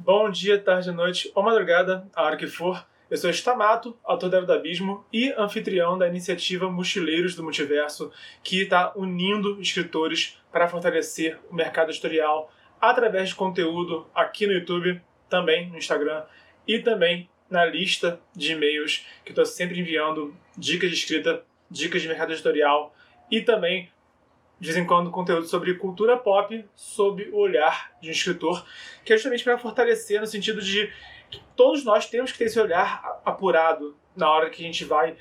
Bom dia, tarde, noite ou madrugada, a hora que for. Eu sou Stamato, autor da Era do Abismo e anfitrião da iniciativa Mochileiros do Multiverso, que está unindo escritores para fortalecer o mercado editorial através de conteúdo aqui no YouTube, também no Instagram e também na lista de e-mails que estou sempre enviando dicas de escrita, dicas de mercado editorial e também de vez em quando conteúdo sobre cultura pop, sob o olhar de um escritor, que é justamente para fortalecer no sentido de que todos nós temos que ter esse olhar apurado na hora que a gente vai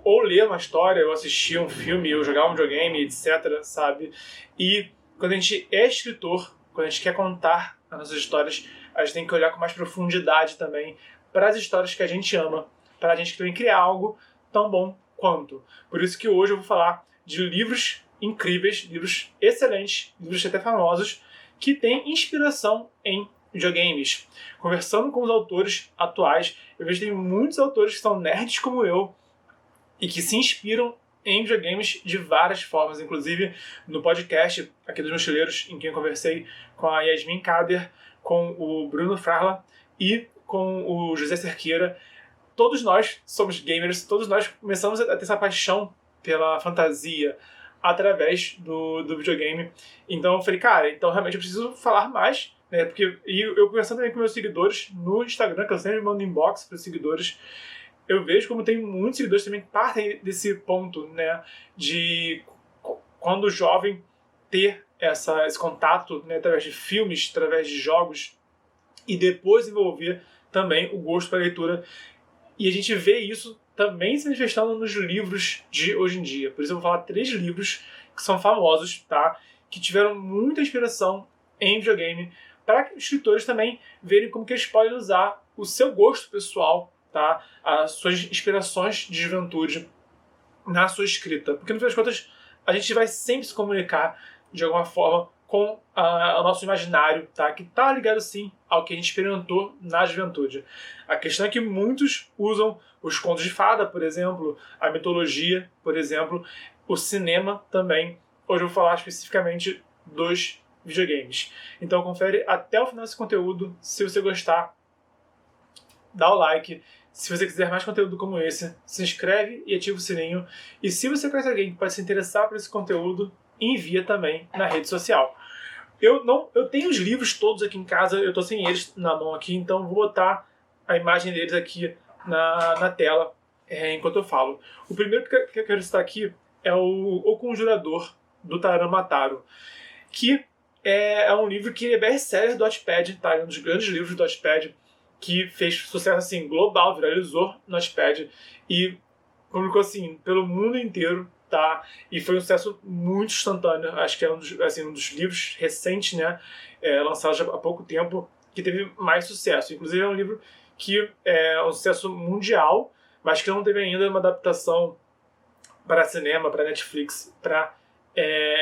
ou ler uma história, ou assistir um filme, ou jogar um videogame, etc, sabe? E quando a gente é escritor, quando a gente quer contar as nossas histórias, a gente tem que olhar com mais profundidade também para as histórias que a gente ama, para a gente também criar algo tão bom quanto. Por isso que hoje eu vou falar de livros incríveis, livros excelentes, livros até famosos, que têm inspiração em videogames. Conversando com os autores atuais, eu vejo que tem muitos autores que são nerds como eu e que se inspiram em videogames de várias formas. Inclusive, no podcast aqui dos Mochileiros, em quem eu conversei com a Yasmin Kader, com o Bruno Frarla e com o José Cerqueira, todos nós somos gamers, todos nós começamos a ter essa paixão pela fantasia através do videogame. Então eu falei, cara, então realmente eu preciso falar mais, né? Porque eu conversando também com meus seguidores no Instagram, que eu sempre mando inbox para os seguidores, eu vejo como tem muitos seguidores também que partem desse ponto, né? De quando o jovem ter esse contato, né, através de filmes, através de jogos, e depois desenvolver também o gosto pela leitura. E a gente vê isso também se manifestando nos livros de hoje em dia. Por isso eu vou falar 3 livros que são famosos, tá? Que tiveram muita inspiração em videogame, para que os escritores também verem como que eles podem usar o seu gosto pessoal, tá? As suas inspirações de juventude na sua escrita. Porque no final das contas a gente vai sempre se comunicar de alguma forma com o nosso imaginário, tá? Que está ligado sim ao que a gente experimentou na juventude. A questão é que muitos usam os contos de fada, por exemplo, a mitologia, por exemplo, o cinema também. Hoje eu vou falar especificamente dos videogames. Então confere até o final desse conteúdo. Se você gostar, dá o like. Se você quiser mais conteúdo como esse, se inscreve e ativa o sininho. E se você conhece alguém que pode se interessar por esse conteúdo, envia também na rede social. Eu tenho os livros todos aqui em casa, eu estou sem eles na mão aqui, então vou botar a imagem deles aqui na tela enquanto eu falo. O primeiro que eu quero citar aqui é O Conjurador, do Taran Mataro, que é um livro que é best-seller do Wattpad, tá? É um dos grandes livros do Wattpad, que fez sucesso assim, global, viralizou no Wattpad e publicou assim, pelo mundo inteiro. Tá? E foi um sucesso muito instantâneo. Acho que é um dos livros recentes, né, lançados há pouco tempo, que teve mais sucesso. Inclusive é um livro que é um sucesso mundial, mas que não teve ainda uma adaptação para cinema, para Netflix, para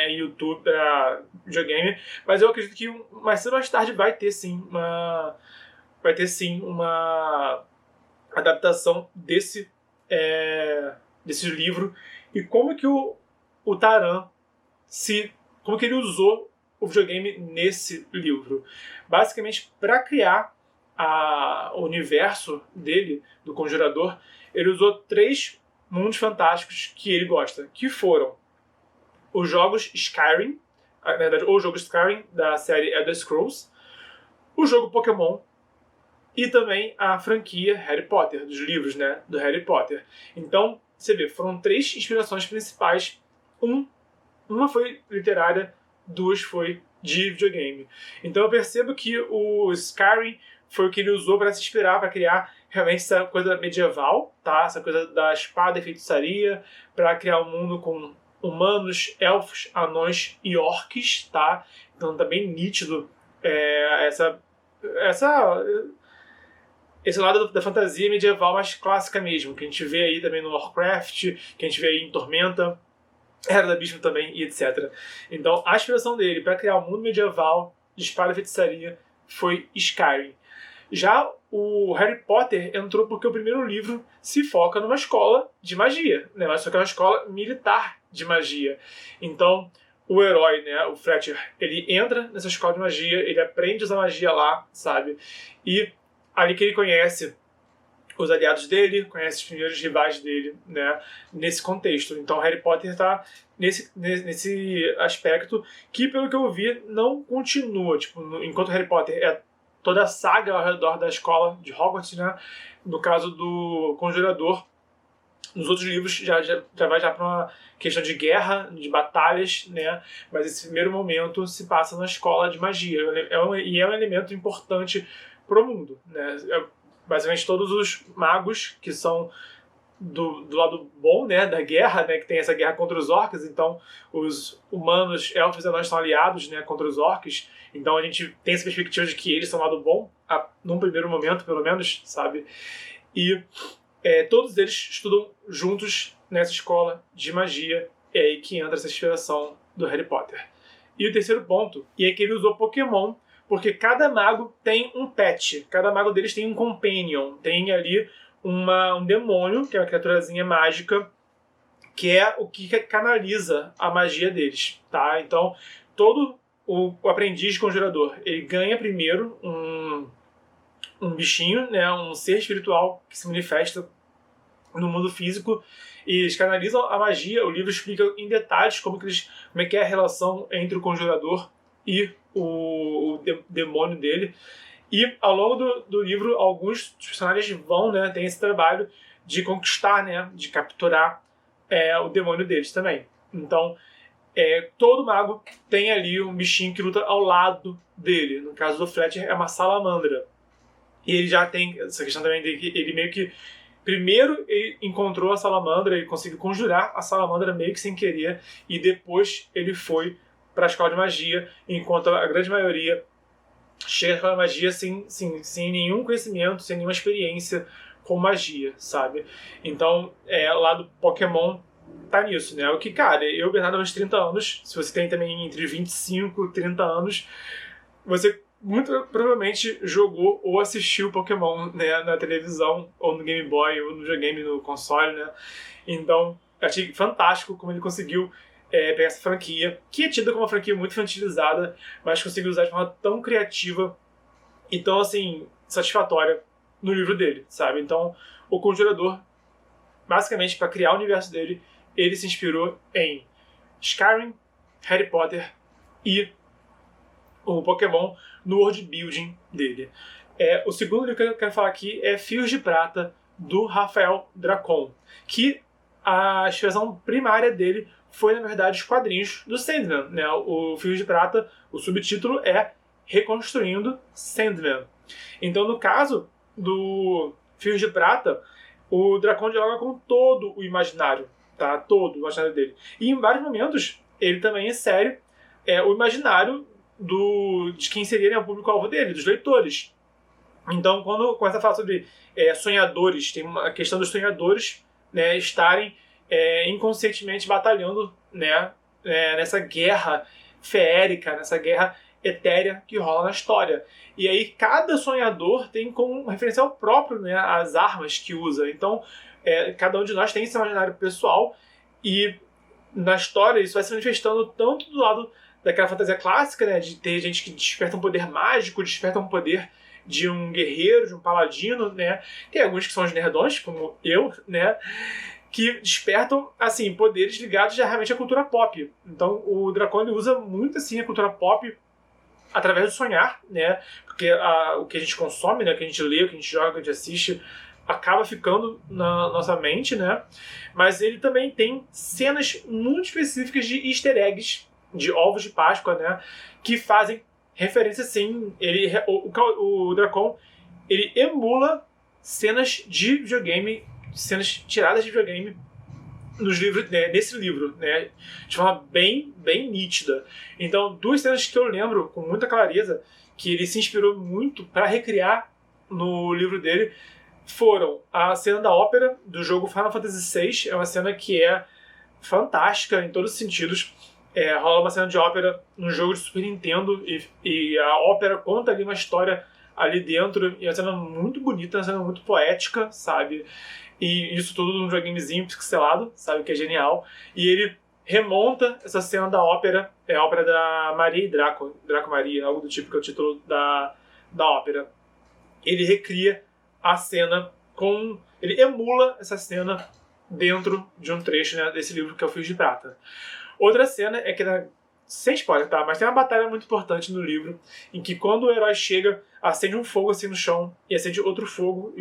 YouTube, para videogame. Mas eu acredito que mais cedo ou mais tarde vai ter sim uma adaptação desse livro. E como que o Taran como que ele usou o videogame nesse livro? Basicamente, para criar o universo dele, do Conjurador, ele usou 3 mundos fantásticos que ele gosta, que foram os jogos Skyrim, na verdade, o jogo Skyrim da série Elder Scrolls, o jogo Pokémon e também a franquia Harry Potter, dos livros, né, do Harry Potter. Então, você vê, foram 3 inspirações principais. Uma foi literária, 2 foi de videogame. Então eu percebo que o Skyrim foi o que ele usou para se inspirar, para criar realmente essa coisa medieval, tá? Essa coisa da espada e feitiçaria, para criar um mundo com humanos, elfos, anões e orques, tá? Então tá bem nítido esse lado da fantasia medieval mais clássica mesmo, que a gente vê aí também no Warcraft, que a gente vê aí em Tormenta, Era do Abismo também, e etc. Então, a inspiração dele para criar um mundo medieval de espada e feitiçaria foi Skyrim. Já o Harry Potter entrou porque o primeiro livro se foca numa escola de magia, né? Só que é uma escola militar de magia. Então, o herói, né, o Fletcher, ele entra nessa escola de magia, ele aprende a usar magia lá, sabe? E ali que ele conhece os aliados dele, conhece os primeiros rivais dele, né, nesse contexto. Então Harry Potter está nesse aspecto que, pelo que eu vi, não continua. Tipo, enquanto Harry Potter é toda a saga ao redor da escola de Hogwarts, né, no caso do Conjurador, nos outros livros já vai para uma questão de guerra, de batalhas, né? Mas esse primeiro momento se passa na escola de magia. E é um elemento importante pro mundo, né? Basicamente todos os magos que são do lado bom, né, da guerra, né, que tem essa guerra contra os orcs, então os humanos, elfos e anões estão aliados, né, contra os orcs, então a gente tem essa perspectiva de que eles são do lado bom, num primeiro momento, pelo menos, sabe? E todos eles estudam juntos nessa escola de magia, é aí que entra essa inspiração do Harry Potter. E o terceiro ponto é que ele usou Pokémon, porque cada mago tem um pet, cada mago deles tem um companion, tem ali um demônio, que é uma criaturazinha mágica, que é o que canaliza a magia deles, tá? Então, todo o aprendiz conjurador, ele ganha primeiro um bichinho, né, um ser espiritual que se manifesta no mundo físico, e eles canalizam a magia. O livro explica em detalhes como é que é a relação entre o conjurador e o demônio dele. E ao longo do livro, alguns dos personagens vão, né, tem esse trabalho de conquistar, né, de capturar o demônio deles também. Então, todo mago tem ali um bichinho que luta ao lado dele. No caso do Fletcher, é uma salamandra. E ele já tem essa questão também de que ele meio que... Primeiro ele encontrou a salamandra, ele conseguiu conjurar a salamandra meio que sem querer, e depois ele foi para a escola de magia, enquanto a grande maioria chega com a magia sem nenhum conhecimento, sem nenhuma experiência com magia, sabe? Então, lá do Pokémon tá nisso, né? O que, cara, eu, Bernardo, aos 30 anos, se você tem também entre 25 e 30 anos, você muito provavelmente jogou ou assistiu Pokémon, né, na televisão, ou no Game Boy, ou no videogame, no console, né? Então, eu achei fantástico como ele conseguiu pegar essa franquia, que é tida como uma franquia muito infantilizada, mas conseguiu usar de forma tão criativa e tão, assim, satisfatória no livro dele, sabe? Então, o Conjurador, basicamente, para criar o universo dele, ele se inspirou em Skyrim, Harry Potter e o Pokémon no world building dele. O segundo livro que eu quero falar aqui é Fios de Prata, do Rafael Dracon, que a inspiração primária dele foi, na verdade, os quadrinhos do Sandman, né? O Fios de Prata, o subtítulo é Reconstruindo Sandman. Então, no caso do Fios de Prata, o Dracon joga com todo o imaginário, tá? Todo o imaginário dele. E em vários momentos, ele também insere o imaginário de quem seria, né, o público-alvo dele, dos leitores. Então, quando começa a falar sobre sonhadores, tem uma questão dos sonhadores, né, estarem inconscientemente batalhando, né, nessa guerra feérica, nessa guerra etérea que rola na história. E aí cada sonhador tem como referencial próprio, né, as armas que usa. Então, cada um de nós tem esse imaginário pessoal, e na história isso vai se manifestando tanto do lado daquela fantasia clássica, né, de ter gente que desperta um poder mágico, desperta um poder de um guerreiro, de um paladino, né? Tem alguns que são os nerdões, como eu, né, que despertam, assim, poderes ligados realmente à cultura pop. Então, o Dracon usa muito, assim, a cultura pop através do sonhar, né? Porque o que a gente consome, né, o que a gente lê, o que a gente joga, o que a gente assiste, acaba ficando na nossa mente, né? Mas ele também tem cenas muito específicas de easter eggs, de ovos de Páscoa, né, que fazem referência, sim. O Dracon, ele emula cenas de videogame, cenas tiradas de videogame nos livros, né, nesse livro, né, de forma bem, bem nítida. Então, duas cenas que eu lembro com muita clareza que ele se inspirou muito para recriar no livro dele foram a cena da ópera do jogo Final Fantasy VI. É uma cena que é fantástica em todos os sentidos. Rola uma cena de ópera no jogo de Super Nintendo, e a ópera conta ali uma história ali dentro, e é uma cena muito bonita, uma cena muito poética, sabe? E isso tudo num videogamezinho pixelado, sabe? Que é genial. E ele remonta essa cena da ópera, é a ópera da Maria e Draco, Draco Maria, algo do tipo que é o título da ópera. Ele recria a cena ele emula essa cena dentro de um trecho, né, desse livro que é o Fio de Prata. Outra cena é que, sem spoiler, tá? Mas tem uma batalha muito importante no livro, em que quando o herói chega, acende um fogo assim no chão, e acende outro fogo,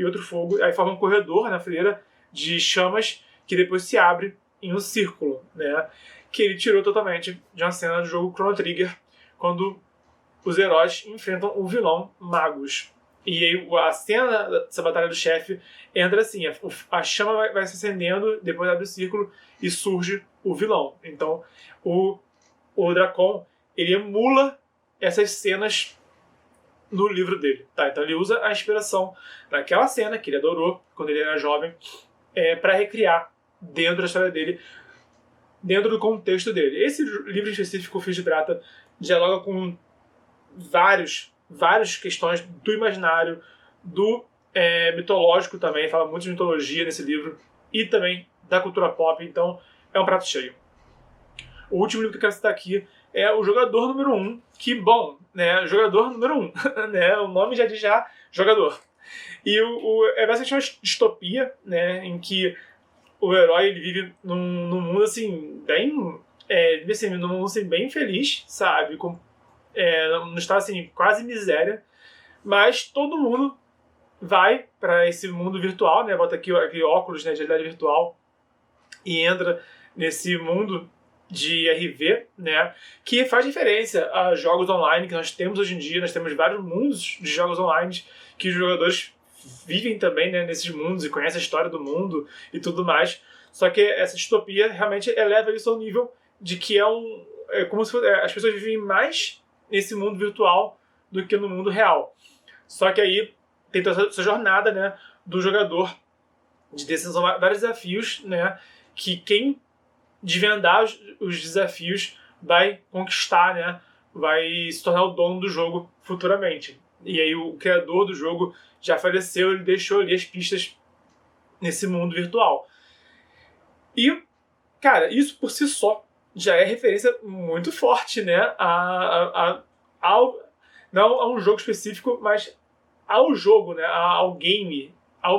aí forma um corredor na fileira de chamas, que depois se abre em um círculo, né? Que ele tirou totalmente de uma cena do jogo Chrono Trigger, quando os heróis enfrentam o vilão Magus. E aí a cena dessa batalha do chefe entra assim, a chama vai se acendendo, depois abre o círculo e surge o vilão. Então o Dracon, ele emula essas cenas no livro dele, tá? Então ele usa a inspiração daquela cena que ele adorou quando ele era jovem, para recriar dentro da história dele, dentro do contexto dele. Esse livro em específico, o Fio de Prata, dialoga com várias questões do imaginário, do mitológico também, fala muito de mitologia nesse livro, e também da cultura pop, então é um prato cheio. O último livro que eu quero citar aqui é O Jogador Número 1, que, bom, né, Jogador Número 1, né, o nome já diz jogador. E é basicamente uma distopia, né, em que o herói ele vive num mundo, assim, num mundo, assim, bem feliz, sabe, não está, assim, quase miséria, mas todo mundo vai para esse mundo virtual, né, bota aqui óculos, né, de realidade virtual, e entra nesse mundo de RV, né, que faz referência a jogos online que nós temos hoje em dia. Nós temos vários mundos de jogos online que os jogadores vivem também, né, nesses mundos e conhecem a história do mundo e tudo mais. Só que essa distopia realmente eleva isso ao nível de que é como se as pessoas vivem mais nesse mundo virtual do que no mundo real. Só que aí tem toda essa jornada, né, do jogador de decisão, vários desafios, né, que quem desvendar os desafios vai conquistar, né, vai se tornar o dono do jogo futuramente. E aí o criador do jogo já faleceu, ele deixou ali as pistas nesse mundo virtual. E, cara, isso por si só já é referência muito forte, né, não a um jogo específico, mas ao jogo, né, ao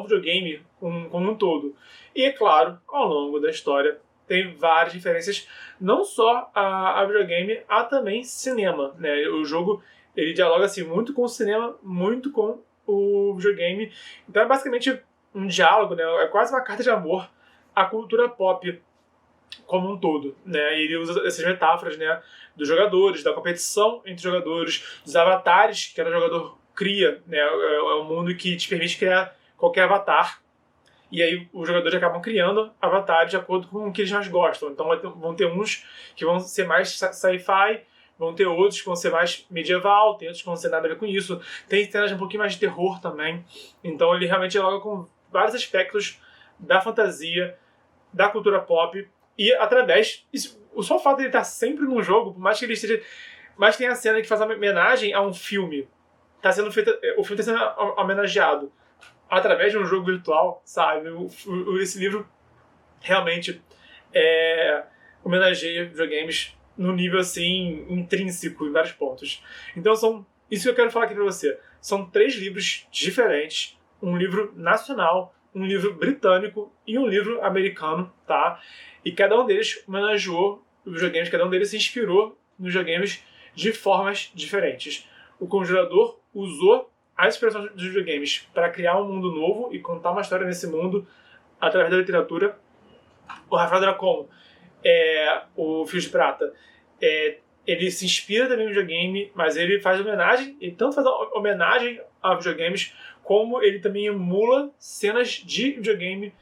videogame como um todo. E, é claro, ao longo da história, tem várias referências, não só a videogame, há também cinema, né? O jogo, ele dialoga assim, muito com o cinema, muito com o videogame. Então é basicamente um diálogo, né? É quase uma carta de amor à cultura pop como um todo, né? E ele usa essas metáforas, né, dos jogadores, da competição entre os jogadores, dos avatares que cada jogador cria, né? É um mundo que te permite criar qualquer avatar. E aí os jogadores acabam criando avatares de acordo com o que eles mais gostam. Então vão ter uns que vão ser mais sci-fi, vão ter outros que vão ser mais medieval, tem outros que vão ser nada a ver com isso. Tem cenas um pouquinho mais de terror também. Então ele realmente dialoga com vários aspectos da fantasia, da cultura pop, e através... Só o fato de ele estar sempre num jogo, por mais que ele esteja... Mas tem a cena que faz uma homenagem a um filme. O filme está sendo homenageado através de um jogo virtual, sabe? Esse livro realmente homenageia videogames no nível, assim, intrínseco em vários pontos. Então isso que eu quero falar aqui pra você. São 3 livros diferentes. Um livro nacional, um livro britânico e um livro americano, tá? E cada um deles homenageou os videogames, cada um deles se inspirou nos videogames de formas diferentes. O Conjurador usou as inspirações dos videogames para criar um mundo novo e contar uma história nesse mundo através da literatura. O Rafael Dracon, o Fio de Prata, ele se inspira também no videogame, mas ele faz homenagem, ele tanto faz homenagem a videogames, como ele também emula cenas de videogame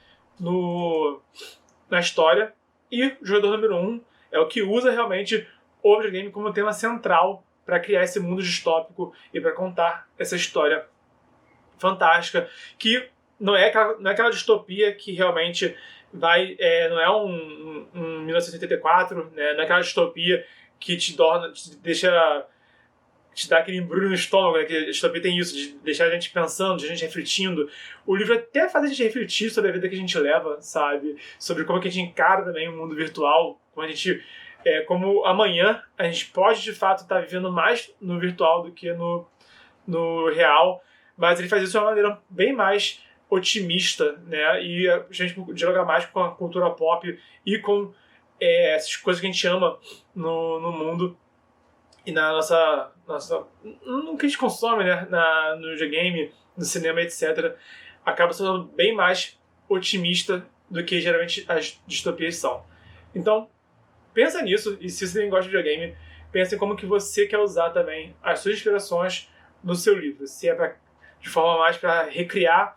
na história. E o Jogador Número 1 é o que usa realmente o videogame como tema central para criar esse mundo distópico e para contar essa história fantástica, que não é aquela distopia que realmente não é um 1984, né? Não é aquela distopia que te dá aquele embrulho no estômago, né? Que a distopia tem isso, de deixar a gente pensando, de a gente refletindo. O livro até faz a gente refletir sobre a vida que a gente leva, sabe? Sobre como é que a gente encara também o mundo virtual como amanhã a gente pode de fato estar vivendo mais no virtual do que no real, mas ele faz isso de uma maneira bem mais otimista, né? E a gente dialoga mais com a cultura pop e com essas coisas que a gente ama no mundo e na nossa no que a gente consome, né? No videogame, no cinema, etc. Acaba sendo bem mais otimista do que geralmente as distopias são. Então, pensa nisso, e se você também gosta de videogame, pensa em como que você quer usar também as suas inspirações no seu livro. Se é de forma mais para recriar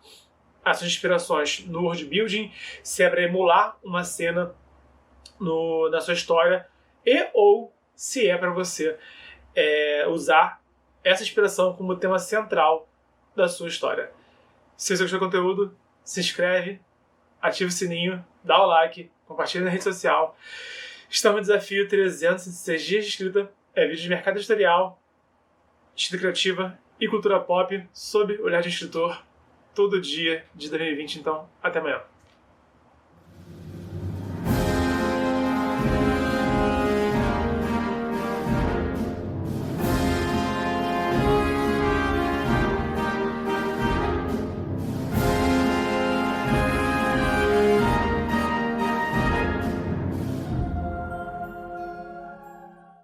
as suas inspirações no world building, se é para emular uma cena na sua história, ou se é para você usar essa inspiração como tema central da sua história. Se você gostou do conteúdo, se inscreve, ativa o sininho, dá o like, compartilha na rede social. Estamos no desafio 306 dias de escrita. É vídeo de mercado editorial, escrita criativa e cultura pop sob o olhar de escritor todo dia de 2020. Então, até amanhã.